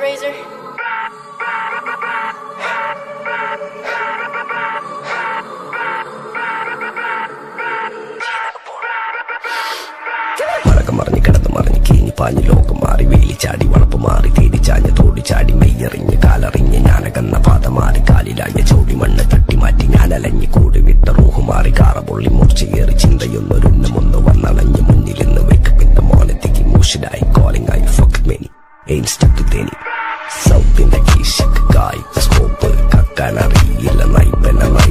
Razor. മറഞ്ഞ് കിടന്ന് മറിഞ്ഞ് കീഞ്ഞ് പാഞ്ഞ് ലോകം മാറി വേലി ചാടി വളപ്പ് മാറി തേടി ചാഞ്ഞ് തോടി ചാടി മെയ്യറിഞ്ഞ് കാലറിഞ്ഞ് ഞാനകന്ന പാത മാറി കാലിലായ ചോടി മണ്ണ് തട്ടി മാറ്റി ഞാനലഞ്ഞ് കൂടി വിട്ട റൂഹ് മാറി കാറ പൊള്ളി മൂർച്ചയേറി ചിന്തയൊന്നൊരുന്നമൊന്ന് വന്നണഞ്ഞ് മുന്നിലിന്ന് വെക്കപ്പിന്റെ മോനത്തേക്ക് മൂഷിലായി കോളിംഗ് ആയി ഫക്ക് മെനി എയിം സ്റ്റക്ക് തേനി സൗത്തിന്റെ കീശക്ക് കായ് സ്കോപ്പ് കക്കാനറിയില്ല നൈപ്പന നൈ